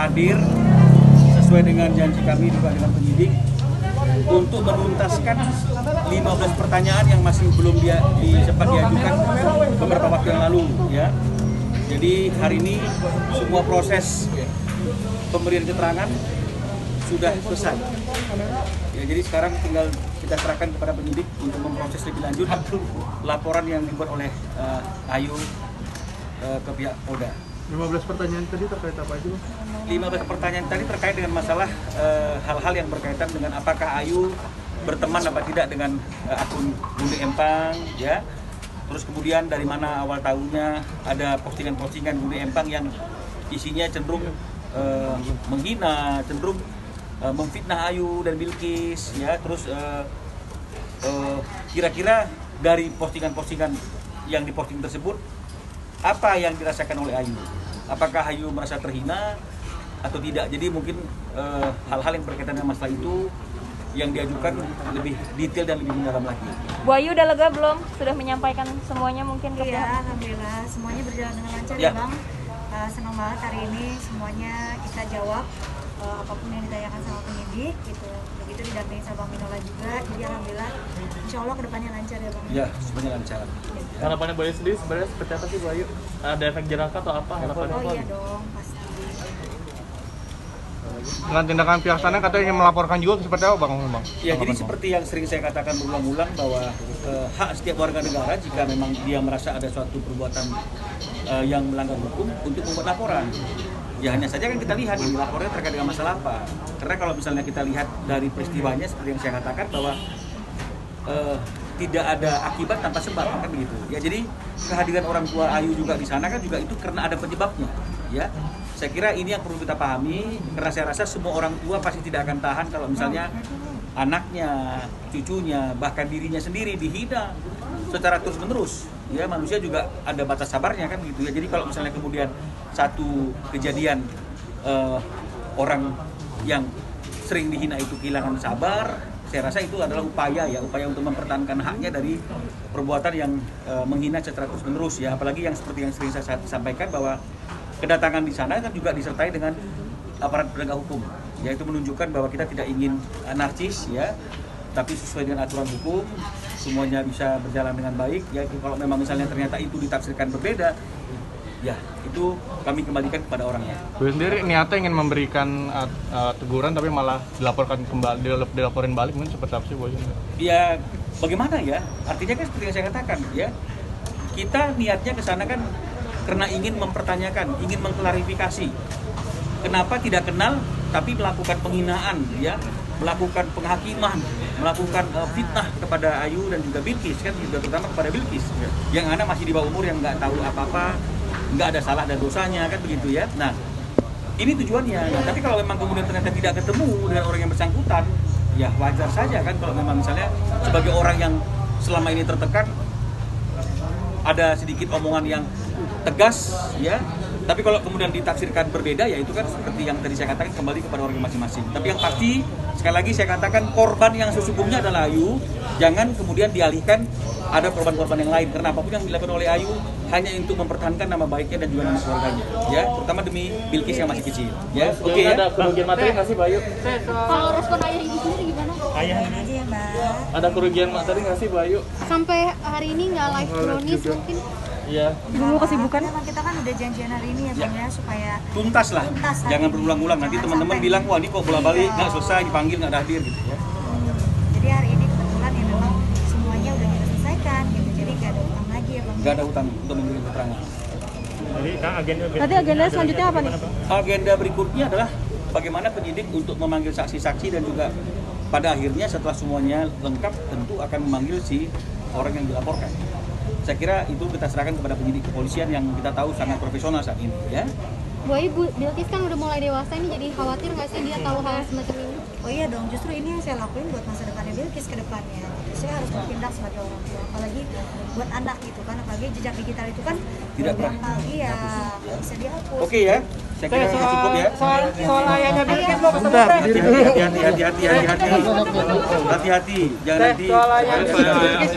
hadir sesuai dengan janji kami juga dengan penyidik untuk menuntaskan 15 pertanyaan yang masih belum sempat diajukan beberapa waktu yang lalu ya. Jadi hari ini semua proses pemberian keterangan sudah selesai. Ya, jadi sekarang tinggal kita serahkan kepada penyidik untuk memproses lebih lanjut laporan yang dibuat oleh Ayu ke pihak Polda. 15 pertanyaan tadi terkait apa aja, Bang? 15 pertanyaan tadi terkait dengan masalah hal-hal yang berkaitan dengan apakah Ayu berteman apa tidak dengan akun Bunda Empang ya. Terus kemudian dari mana awal tahunnya ada postingan-postingan Bunda Empang yang isinya cenderung menghina, cenderung memfitnah Ayu dan Bilkis ya. Terus kira-kira dari postingan-postingan yang diposting tersebut apa yang dirasakan oleh Ayu? Apakah Ayu merasa terhina atau tidak? Jadi mungkin hal-hal yang berkaitan dengan masalah itu yang diajukan lebih detail dan lebih mendalam lagi. Bu Ayu udah lega belum? Sudah menyampaikan semuanya mungkin ke Iya, pihak? alhamdulillah semuanya berjalan dengan lancar Ya. ya Bang. Senang banget hari ini semuanya kita jawab apapun yang ditanyakan sama penyidik gitu. Begitu didampingi sama Bang Minola juga. Jadi alhamdulillah insya Allah kedepannya lancar ya Bang. Ya, semuanya lancar. Harapannya Bu Ayu sendiri sebenarnya seperti apa sih, Bu Ayu? Ada efek jerah atau apa harapannya? Oh iya dong, pasti. Dengan tindakan pihak sana katanya ingin melaporkan juga seperti apa, Bang? Ya, jadi seperti yang sering saya katakan berulang-ulang bahwa hak setiap warga negara jika memang dia merasa ada suatu perbuatan yang melanggar hukum untuk membuat laporan. Ya hanya saja kan kita lihat ini laporannya terkait dengan masalah apa. Karena kalau misalnya kita lihat dari peristiwanya seperti yang saya katakan bahwa tidak ada akibat tanpa sebab kan begitu. Ya jadi kehadiran orang tua Ayu juga di sana kan juga itu karena ada penyebabnya. Ya. Saya kira ini yang perlu kita pahami karena saya rasa semua orang tua pasti tidak akan tahan kalau misalnya anaknya, cucunya, bahkan dirinya sendiri dihina secara terus-menerus. Ya, manusia juga ada batas sabarnya kan gitu ya. Jadi kalau misalnya kemudian satu kejadian orang yang sering dihina itu kehilangan sabar, saya rasa itu adalah upaya untuk mempertahankan haknya dari perbuatan yang menghina secara terus-menerus ya. Apalagi yang seperti yang sering saya sampaikan bahwa kedatangan di sana kan juga disertai dengan aparat penegak hukum, yaitu menunjukkan bahwa kita tidak ingin narsis ya, tapi sesuai dengan aturan hukum semuanya bisa berjalan dengan baik. Ya kalau memang misalnya ternyata itu ditafsirkan berbeda, ya itu kami kembalikan kepada orangnya. Bu sendiri niatnya ingin memberikan teguran tapi malah dilaporin balik, mungkin seperti apa sih, Bu? Ya bagaimana ya? Artinya kan seperti yang saya katakan ya, kita niatnya ke sana kan karena ingin mempertanyakan, ingin mengklarifikasi kenapa tidak kenal tapi melakukan penghinaan ya, melakukan penghakiman, melakukan fitnah kepada Ayu dan juga Bilkis kan, juga terutama kepada Bilkis yang anak masih di bawah umur yang nggak tahu apa-apa, nggak ada salah dan dosanya kan begitu ya. Nah ini tujuannya. Nah, tapi kalau memang kemudian ternyata tidak ketemu dengan orang yang bersangkutan, ya wajar saja kan kalau memang misalnya sebagai orang yang selama ini tertekan ada sedikit omongan yang tegas ya, tapi kalau kemudian ditafsirkan berbeda ya itu kan seperti yang tadi saya katakan kembali kepada orang masing-masing. Tapi yang pasti sekali lagi saya katakan korban yang sesungguhnya adalah Ayu, jangan kemudian dialihkan ada korban-korban yang lain karena apapun yang dilakukan oleh Ayu hanya untuk mempertahankan nama baiknya dan juga nama keluarganya ya, terutama demi Bilkis yang masih kecil ya. Oke ya. Ada kerugian materi nggak sih, Bu Ayu? Kalau respon ayah ibu sendiri gimana? Doain aja ya Mbak. Ada kerugian materi nggak sih, Bu Ayu? Sampai hari ini nggak live brownies mungkin? Iya. Dulu kesibukan? Memang kita kan udah janjian hari ini ya Bang ya supaya Tuntas lah, Tuntas hari jangan ini. berulang-ulang nanti Jangan teman-teman sampai. bilang wah ini kok bola-balik Iya. nggak selesai, dipanggil nggak ada hadir gitu ya. Jadi hari ini kebetulan ya memang semuanya udah kita selesaikan gitu. Jadi gak ada utang lagi ya Bang. Nggak ada utang untuk memberi keterangan. Jadi Kang Nanti agenda selanjutnya apa nih? Agenda berikutnya adalah bagaimana penyidik untuk memanggil saksi-saksi dan juga pada akhirnya setelah semuanya lengkap tentu akan memanggil si orang yang dilaporkan. Saya kira itu kita serahkan kepada penyidik kepolisian yang kita tahu sangat profesional saat ini ya. Bu Ayu, Bilkis kan udah mulai dewasa ini, jadi khawatir nggak sih dia tahu hal semacam ini? Oh iya dong, justru ini yang saya lakuin buat masa depannya Bilkis ke depannya. Saya harus bertindak sebagai orang tua, apalagi buat anak gitu kan, apalagi jejak digital itu kan Tidak pernah. gampang, iya, nggak bisa dihapus. Oke ya, saya kira cukup ya. Soal ayahnya Bilkis mau ketemu Hati-hati, jangan nanti soal ayahnya Bilkis